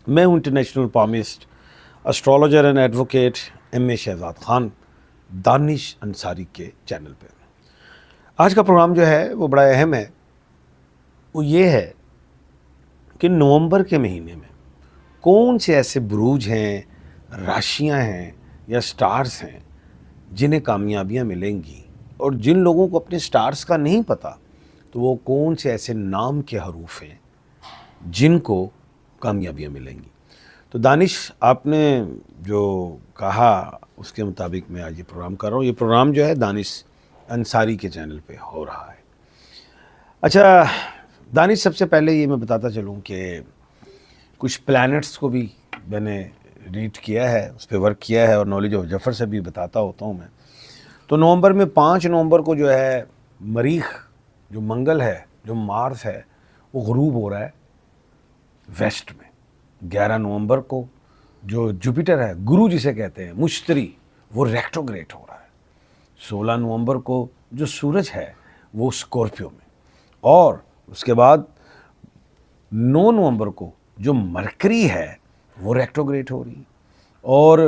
میں ہوں international palmist, astrologer and advocate M A Shahzad Khan, Danish Ansari کے چینل پہ۔ آج کا پروگرام جو ہے وہ بڑا اہم ہے۔ وہ یہ ہے کہ نومبر کے مہینے میں کون سے ایسے بروج ہیں، راشیاں ہیں یا سٹارز ہیں جنہیں کامیابیاں ملیں گی، اور جن لوگوں کو اپنے سٹارز کا نہیں پتہ تو وہ کون سے ایسے نام کے حروف ہیں جن کو کامیابیاں ملیں گی۔ تو دانش، آپ نے جو کہا اس کے مطابق میں آج یہ پروگرام کر رہا ہوں۔ یہ پروگرام جو ہے دانش انصاری کے چینل پہ ہو رہا ہے۔ اچھا دانش، سب سے پہلے یہ میں بتاتا چلوں کہ کچھ پلانٹس کو بھی میں نے ریڈ کیا ہے، اس پہ ورک کیا ہے، اور نالج آف جفر سے بھی بتاتا ہوتا ہوں میں۔ تو نومبر میں 5 نومبر کو جو ہے مریخ جو منگل ہے، جو مارس ہے، وہ غروب ہو رہا ہے ویسٹ میں۔ 11 نومبر کو جو جوپیٹر ہے، گرو جسے کہتے ہیں، مشتری، وہ ریکٹوگریٹ ہو رہا ہے۔ 16 نومبر کو جو سورج ہے وہ اسکورپیو میں، اور اس کے بعد 9 نومبر کو جو مرکری ہے وہ ریکٹوگریٹ ہو رہی ہے، اور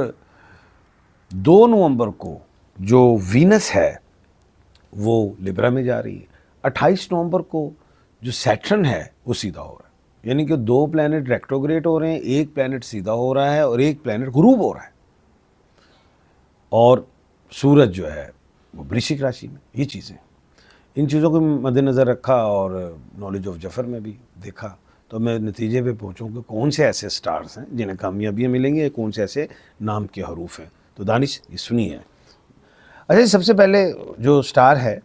2 نومبر کو جو وینس ہے وہ لبرا میں جا رہی ہے۔ 28 نومبر کو جو سیٹرن ہے وہ سیدھا ہو رہا ہے، یعنی کہ 2 پلانٹ ریکٹوگریٹ ہو رہے ہیں، ایک پلانٹ سیدھا ہو رہا ہے اور ایک پلانٹ غروب ہو رہا ہے، اور سورج جو ہے وہ ورشک راشی میں۔ یہ چیزیں، ان چیزوں کو مد نظر رکھا اور نالج آف جفر میں بھی دیکھا، تو میں نتیجے پہ پہنچوں کہ کون سے ایسے سٹارز ہیں جنہیں کامیابیاں ملیں گی، یا کون سے ایسے نام کے حروف ہیں۔ تو دانش یہ سنیے۔ اچھا، سب سے پہلے جو سٹار ہے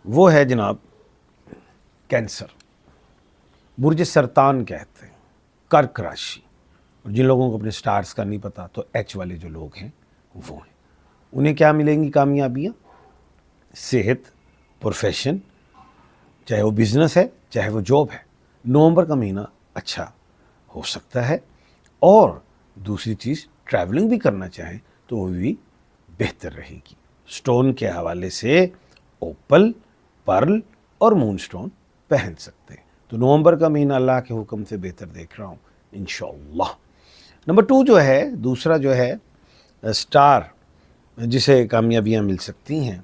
وہ ہے جناب کینسر، برج سرطان کہتے ہیں، کرک راشی۔ اور جن لوگوں کو اپنے سٹارز کا نہیں پتا تو ایچ والے جو لوگ ہیں وہ ہیں، انہیں کیا ملیں گی کامیابیاں؟ صحت، پروفیشن، چاہے وہ بزنس ہے چاہے وہ جاب ہے۔ نومبر کا مہینہ اچھا ہو سکتا ہے، اور دوسری چیز ٹریولنگ بھی کرنا چاہیں تو وہ بھی بہتر رہے گی۔ سٹون کے حوالے سے اوپل، پرل اور مون سٹون پہن سکتے ہیں۔ تو نومبر کا مہینہ اللہ کے حکم سے بہتر دیکھ رہا ہوں انشاءاللہ۔ نمبر 2 جو ہے، دوسرا جو ہے سٹار جسے کامیابیاں مل سکتی ہیں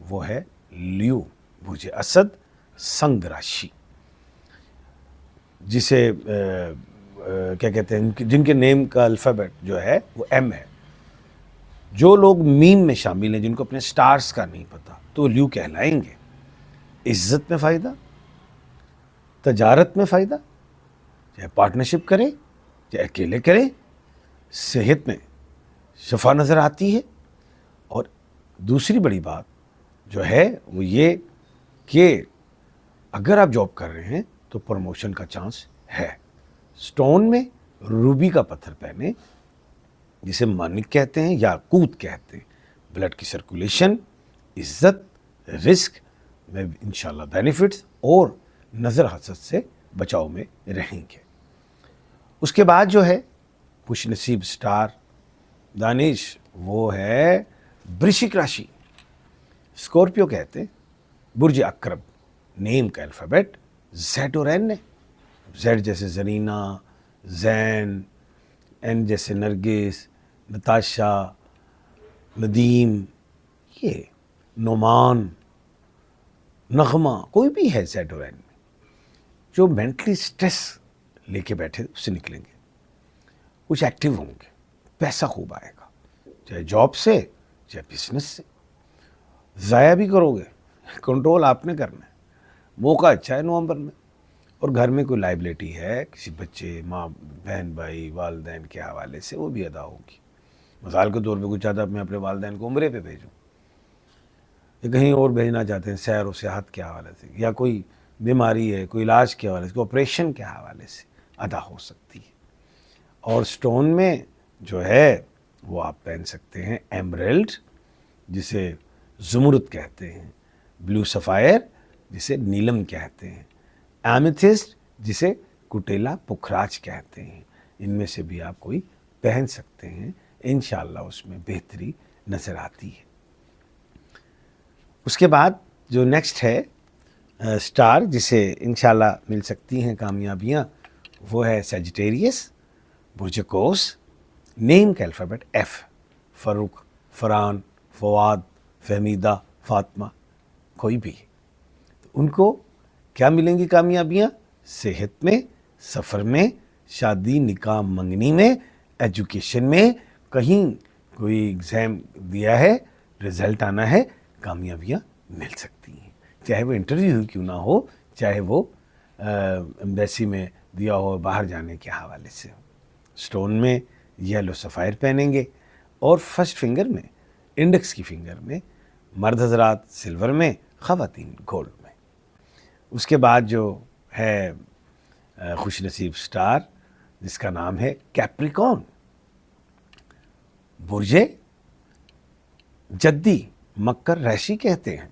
وہ ہے لیو، برج اسد، سنگ راشی، جسے کیا کہتے ہیں، جن کے نیم کا الفابیٹ جو ہے وہ ایم ہے۔ جو لوگ میم میں شامل ہیں، جن کو اپنے سٹارز کا نہیں پتا تو لیو کہلائیں گے۔ عزت میں فائدہ، تجارت میں فائدہ، چاہے پارٹنرشپ کریں چاہے اکیلے کریں، صحت میں شفا نظر آتی ہے، اور دوسری بڑی بات جو ہے وہ یہ کہ اگر آپ جاب کر رہے ہیں تو پروموشن کا چانس ہے۔ سٹون میں روبی کا پتھر پہنے، جسے مانک کہتے ہیں یا کوت کہتے ہیں۔ بلڈ کی سرکولیشن، عزت، رزق میں انشاءاللہ بینیفٹس، اور نظر حسد سے بچاؤ میں رہیں گے۔ اس کے بعد جو ہے خوش نصیب سٹار دانش، وہ ہے ورشک راشی، اسکورپیو کہتے ہیں، برج عقرب، نیم کا الفابیٹ زیڈ اور این ہے۔ زیڈ جیسے زرینہ، زین، این جیسے نرگس، نتاشا، ندیم، یہ نعمان، نغمہ، کوئی بھی ہے زیڈ اور این میں، جو مینٹلی سٹریس لے کے بیٹھے اس سے نکلیں گے، کچھ ایکٹیو ہوں گے، پیسہ خوب آئے گا، چاہے جاب سے چاہے بزنس سے۔ ضائع بھی کرو گے، کنٹرول آپ نے کرنا ہے۔ موقع اچھا ہے نومبر میں، اور گھر میں کوئی لائبلٹی ہے کسی بچے، ماں، بہن، بھائی، والدین کے حوالے سے، وہ بھی ادا ہوگی۔ مثال کے طور پہ کچھ چاہتا ہے میں اپنے والدین کو عمرے پہ بھیجوں، یا کہیں اور بھیجنا چاہتے ہیں سیر و سیاحت کے حوالے سے، یا کوئی بیماری ہے، کوئی علاج کے حوالے سے، کوئی آپریشن کے حوالے سے ادا ہو سکتی ہے۔ اور سٹون میں جو ہے وہ آپ پہن سکتے ہیں ایمریلڈ، جسے زمرد کہتے ہیں، بلو سفائر جسے نیلم کہتے ہیں، ایمیتھسٹ جسے کٹیلا پکھراج کہتے ہیں۔ ان میں سے بھی آپ کوئی پہن سکتے ہیں، انشاءاللہ اس میں بہتری نظر آتی ہے۔ اس کے بعد جو نیکسٹ ہے سٹار جسے انشاءاللہ مل سکتی ہیں کامیابیاں، وہ ہے سیجیٹیریس، برج قوس نیم کا الفابیٹ ایف، فاروق، فرحان، فواد، فہمیدہ، فاطمہ، کوئی بھی، تو ان کو کیا ملیں گی کامیابیاں؟ صحت میں، سفر میں، شادی نکاح منگنی میں، ایجوکیشن میں، کہیں کوئی ایگزام دیا ہے، رزلٹ آنا ہے، کامیابیاں مل سکتی ہیں، چاہے وہ انٹرویو کیوں نہ ہو، چاہے وہ ایمبیسی میں دیا ہو باہر جانے کے حوالے سے ہو۔ سٹون میں یلو سفائر پہنیں گے، اور فرسٹ فنگر میں، انڈیکس کی فنگر میں مرد حضرات سلور میں، خواتین گولڈ میں۔ اس کے بعد جو ہے خوش نصیب سٹار جس کا نام ہے کیپریکون، برج جدی مکر ریشی کہتے ہیں،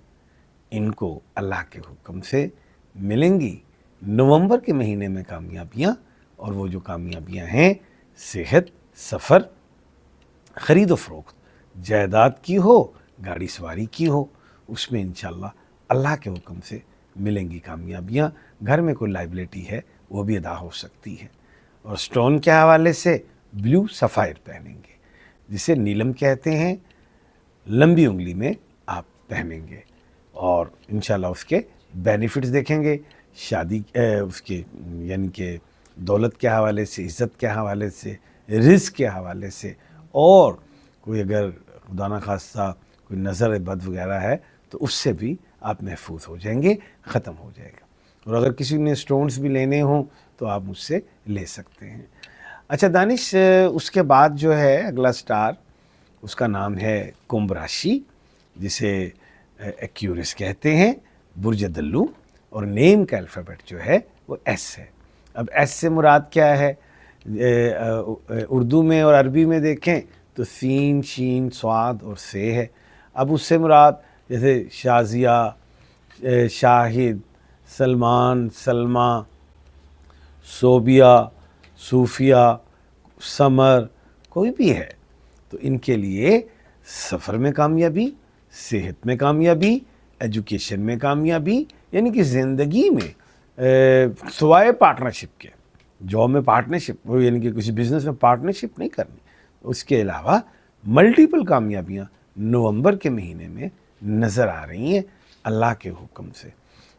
ان کو اللہ کے حکم سے ملیں گی نومبر کے مہینے میں کامیابیاں، اور وہ جو کامیابیاں ہیں صحت، سفر، خرید و فروخت، جائیداد کی ہو، گاڑی سواری کی ہو، اس میں انشاءاللہ اللہ کے حکم سے ملیں گی کامیابیاں۔ گھر میں کوئی لائبلٹی ہے وہ بھی ادا ہو سکتی ہے۔ اور سٹون کے حوالے سے بلیو سفائر پہنیں گے، جسے نیلم کہتے ہیں، لمبی انگلی میں آپ پہنیں گے، اور انشاءاللہ اس کے بینیفٹس دیکھیں گے، شادی اس کے یعنی کہ دولت کے حوالے سے، عزت کے حوالے سے، رزق کے حوالے سے، اور کوئی اگر خدا نخواستہ کوئی نظر بد وغیرہ ہے تو اس سے بھی آپ محفوظ ہو جائیں گے، ختم ہو جائے گا۔ اور اگر کسی نے سٹونز بھی لینے ہوں تو آپ مجھ سے لے سکتے ہیں۔ اچھا دانش، اس کے بعد جو ہے اگلا سٹار، اس کا نام ہے کمبھ راشی، جسے ایکیورس کہتے ہیں، برج دلو، اور نیم کا الفابیٹ جو ہے وہ ایس ہے۔ اب ایس سے مراد کیا ہے؟ اردو میں اور عربی میں دیکھیں تو سین، شین، صاد اور سے ہے۔ اب اس سے مراد جیسے شازیہ، شاہد، سلمان، سلمہ، صوبیہ، صوفیہ، سمر، کوئی بھی ہے، تو ان کے لیے سفر میں کامیابی، صحت میں کامیابی، ایجوکیشن میں کامیابی، یعنی کہ زندگی میں سوائے پارٹنرشپ کے، جاب میں پارٹنرشپ، یعنی کہ کسی بزنس میں پارٹنرشپ نہیں کرنی، اس کے علاوہ ملٹیپل کامیابیاں نومبر کے مہینے میں نظر آ رہی ہیں اللہ کے حکم سے۔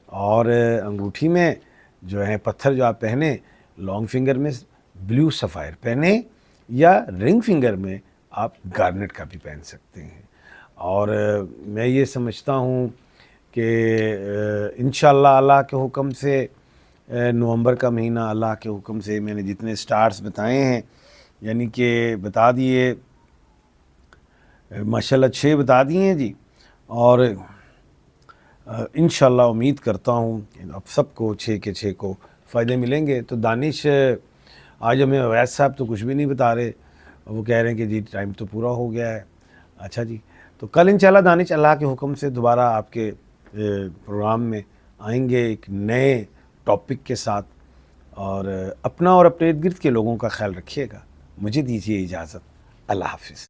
اور انگوٹھی میں جو ہے پتھر جو آپ پہنیں، لانگ فنگر میں بلیو سفائر پہنیں، یا رنگ فنگر میں آپ گارنٹ کا بھی پہن سکتے ہیں۔ اور میں یہ سمجھتا ہوں کہ انشاءاللہ اللہ کے حکم سے نومبر کا مہینہ اللہ کے حکم سے میں نے جتنے سٹارز بتائے ہیں، یعنی کہ بتا دیے ماشاءاللہ 6 بتا دیے ہیں جی، اور انشاءاللہ امید کرتا ہوں کہ اب سب کو 6 کے 6 کو فائدے ملیں گے۔ تو دانش، آج ہمیں اویس صاحب تو کچھ بھی نہیں بتا رہے، وہ کہہ رہے ہیں کہ جی ٹائم تو پورا ہو گیا ہے۔ اچھا جی، تو کل انشاءاللہ دانش اللہ کے حکم سے دوبارہ آپ کے پروگرام میں آئیں گے ایک نئے ٹاپک کے ساتھ، اور اپنا اور اپنے ارد گرد کے لوگوں کا خیال رکھیے گا۔ مجھے دیجیے اجازت، اللہ حافظ۔